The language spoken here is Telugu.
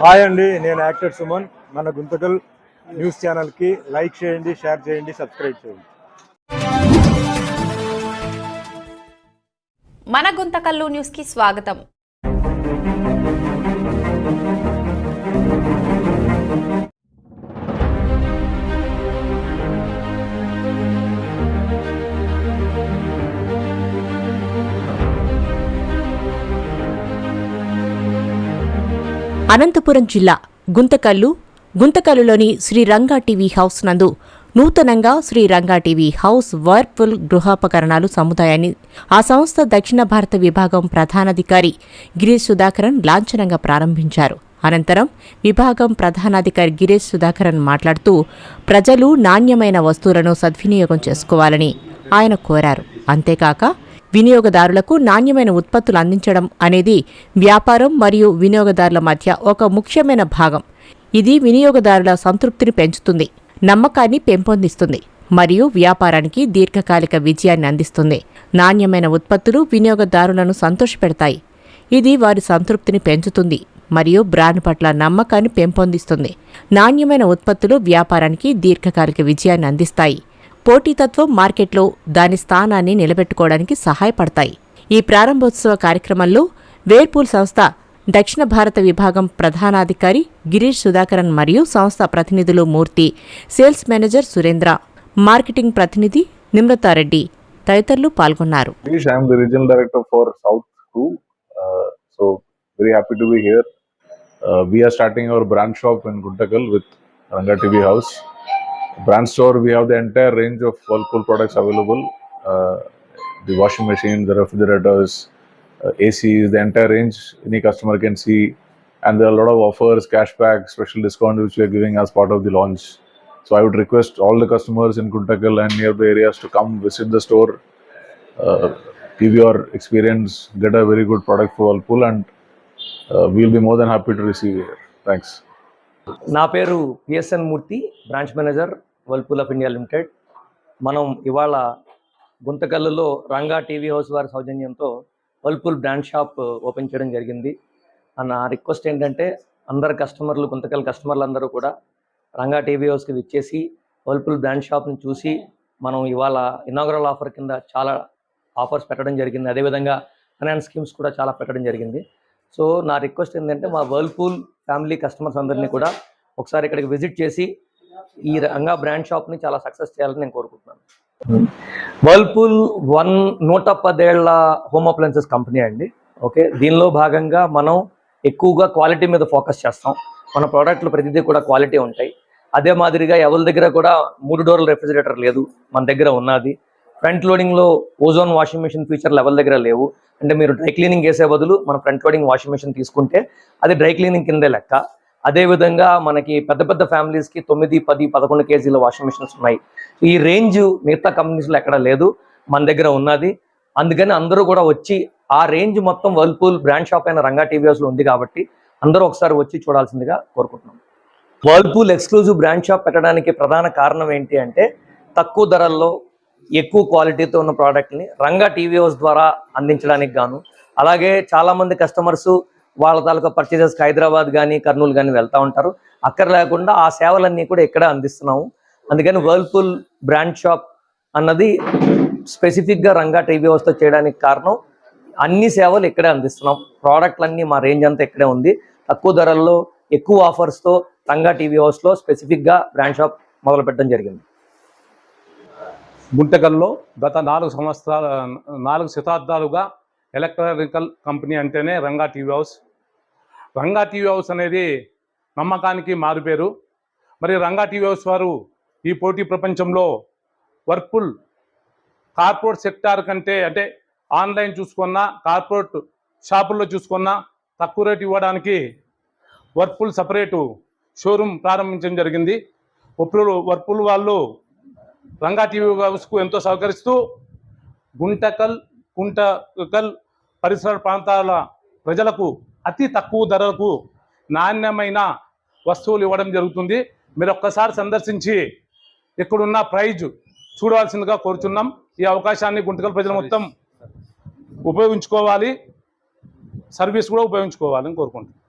హాయ్ అండి, నేను యాక్టర్ సుమన్. మన గుంతకల్ న్యూస్ ఛానల్కి లైక్ చేయండి, షేర్ చేయండి, సబ్స్క్రైబ్ చేయండి. మన గుంతకల్లు న్యూస్కి స్వాగతం. అనంతపురం జిల్లా గుంతకల్లులోని శ్రీ రంగా టీవీ హౌస్ నందు నూతనంగా శ్రీ రంగా టీవీ హౌస్ వర్పుల్ గృహోపకరణాలు సముదాయాన్ని ఆ సంస్థ దక్షిణ భారత విభాగం ప్రధానాధికారి గిరీష్ సుధాకరన్ లాంఛనంగా ప్రారంభించారు. అనంతరం విభాగం ప్రధానాధికారి గిరీష్ సుధాకరన్ మాట్లాడుతూ ప్రజలు నాణ్యమైన వస్తువులను సద్వినియోగం చేసుకోవాలని ఆయన కోరారు. అంతేకాక వినియోగదారులకు నాణ్యమైన ఉత్పత్తులు అందించడం అనేది వ్యాపారం మరియు వినియోగదారుల మధ్య ఒక ముఖ్యమైన భాగం. ఇది వినియోగదారుల సంతృప్తిని పెంచుతుంది, నమ్మకాన్ని పెంపొందిస్తుంది మరియు వ్యాపారానికి దీర్ఘకాలిక విజయాన్ని అందిస్తుంది. నాణ్యమైన ఉత్పత్తులు వినియోగదారులను సంతోషపెడతాయి. ఇది వారి సంతృప్తిని పెంచుతుంది మరియు బ్రాండ్ పట్ల నమ్మకాన్ని పెంపొందిస్తుంది. నాణ్యమైన ఉత్పత్తులు వ్యాపారానికి దీర్ఘకాలిక విజయాన్ని అందిస్తాయి. పోటీతత్వం మార్కెట్లో దాని స్థానాన్ని నిలబెట్టుకోవడానికి సహాయపడతాయి. ఈ ప్రారంభోత్సవ కార్యక్రమంలో వేర్పూల్ సంస్థ దక్షిణ భారత విభాగం ప్రధానాధికారి గిరీష్ సుధాకరన్ మరియు సంస్థ ప్రతినిధులు మూర్తి, సేల్స్ మేనేజర్ సురేంద్ర, మార్కెటింగ్ ప్రతినిధి నిమ్రతారెడ్డి తదితరులు పాల్గొన్నారు. Brand store, we have the entire range of Whirlpool products available. The washing machine, the refrigerators, ACs, the entire range any customer can see. And there are a lot of offers, cashback, special discount which we are giving as part of the launch. So I would request all the customers in Guntakal and nearby areas to come visit the store, give your experience, get a very good product for Whirlpool, and we'll be more than happy to receive you here. Thanks. నా పేరు PSN Murthy, branch manager Whirlpool of India limited. మనం ఇవాళ గుంతకల్లులో రంగా టీవీ హౌస్ వారి సౌజన్యంతో వర్ల్పూల్ బ్రాండ్ షాప్ ఓపెన్ చేయడం జరిగింది. నా రిక్వెస్ట్ ఏంటంటే అందరు కస్టమర్లు, గుంతకల్ కస్టమర్లు అందరూ కూడా రంగా టీవీ హౌస్కి విచ్చేసి వర్ల్పూల్ బ్రాండ్ షాప్ని చూసి మనం ఇవాళ ఇనాగరల్ ఆఫర్ కింద చాలా ఆఫర్స్ పెట్టడం జరిగింది. అదేవిధంగా ఫైనాన్స్ స్కీమ్స్ కూడా చాలా పెట్టడం జరిగింది. సో నా రిక్వెస్ట్ ఏంటంటే మా వర్ల్పూల్ ఫ్యామిలీ కస్టమర్స్ అందరినీ కూడా ఒకసారి ఇక్కడికి విజిట్ చేసి ఈ రంగా బ్రాండ్ షాప్ని చాలా సక్సెస్ చేయాలని నేను కోరుకుంటున్నాను. వర్ల్పూల్ 110 ఏళ్ల హోమ్ అప్లయన్సెస్ కంపెనీ అండి. ఓకే, దీనిలో భాగంగా మనం ఎక్కువగా క్వాలిటీ మీద ఫోకస్ చేస్తాం. మన ప్రోడక్ట్లు ప్రతిదీ కూడా క్వాలిటీ ఉంటాయి. అదే మాదిరిగా ఎవరి దగ్గర కూడా 3 డోర్ల రెఫ్రిజిరేటర్ లేదు, మన దగ్గర ఉన్నది. ఫ్రంట్ లోడింగ్లో ఓజోన్ వాషింగ్ మెషిన్ ఫీచర్లు ఎవరి దగ్గర లేవు. అంటే మీరు డ్రై క్లీనింగ్ వేసే బదులు మన ఫ్రంట్ లోడింగ్ వాషింగ్ మెషిన్ తీసుకుంటే అది డ్రై క్లీనింగ్ కిందే లెక్క. అదేవిధంగా మనకి పెద్ద పెద్ద ఫ్యామిలీస్కి 9, 10, 11 కేజీల వాషింగ్ మెషిన్స్ ఉన్నాయి. ఈ రేంజ్ మిగతా కంపెనీస్లో ఎక్కడ లేదు, మన దగ్గర ఉన్నది. అందుకని అందరూ కూడా వచ్చి ఆ రేంజ్ మొత్తం వర్ల్పూల్ బ్రాండ్ షాప్ అయిన రంగా టీవీ హౌస్లో ఉంది కాబట్టి అందరూ ఒకసారి వచ్చి చూడాల్సిందిగా కోరుకుంటున్నాం. వర్ల్పూల్ ఎక్స్క్లూజివ్ బ్రాండ్ షాప్ పెట్టడానికి ప్రధాన కారణం ఏంటి అంటే తక్కువ ధరల్లో ఎక్కువ క్వాలిటీతో ఉన్న ప్రోడక్ట్ని రంగా టీవీ హౌస్ ద్వారా అందించడానికి గాను, అలాగే చాలామంది కస్టమర్స్ వాళ్ళ తాలూకా పర్చేజెస్కి హైదరాబాద్ కానీ కర్నూలు కానీ వెళ్తూ ఉంటారు. అక్కడ లేకుండా ఆ సేవలన్నీ కూడా ఇక్కడే అందిస్తున్నాము. అందుకని వర్ల్పూల్ బ్రాండ్ షాప్ అన్నది స్పెసిఫిక్గా రంగా టీవీ హౌస్తో చేయడానికి కారణం అన్ని సేవలు ఇక్కడే అందిస్తున్నాం. ప్రోడక్ట్లన్నీ మా రేంజ్ అంతా ఇక్కడే ఉంది. తక్కువ ధరల్లో ఎక్కువ ఆఫర్స్తో రంగా టీవీ హౌస్లో స్పెసిఫిక్గా బ్రాండ్ షాప్ మొదలు పెట్టడం జరిగింది. గుంటకల్లో గత 4 శతాబ్దాలుగా ఎలక్ట్రికల్ కంపెనీ అంటేనే Ranga TV house. Ranga TV house అనేది నమ్మకానికి మారుపేరు. మరి రంగా టీవీ హౌస్ వారు ఈ పోటీ ప్రపంచంలో వర్ల్పూల్ కార్పొరేట్ సెక్టార్ కంటే, అంటే ఆన్లైన్ చూసుకున్నా కార్పొరేట్ షాపుల్లో చూసుకున్నా తక్కువ రేటు ఇవ్వడానికి వర్ల్పూల్ సపరేటు షోరూమ్ ప్రారంభించడం జరిగింది. వర్ల్పూల్ వాళ్ళు రంగా టీవీ హౌస్కు ఎంతో సహకరిస్తూ గుంటకల్ పరిసర ప్రాంతాల ప్రజలకు అతి తక్కువ ధరలకు నాణ్యమైన వస్తువులు ఇవ్వడం జరుగుతుంది. మీరు ఒక్కసారి సందర్శించి ఇక్కడున్న ప్రైజ్ చూడవలసిందిగా కోరుచున్నాం. ఈ అవకాశాన్ని గుంటకల్ ప్రజలు మొత్తం ఉపయోగించుకోవాలి, సర్వీస్ కూడా ఉపయోగించుకోవాలని కోరుకుంటున్నాం.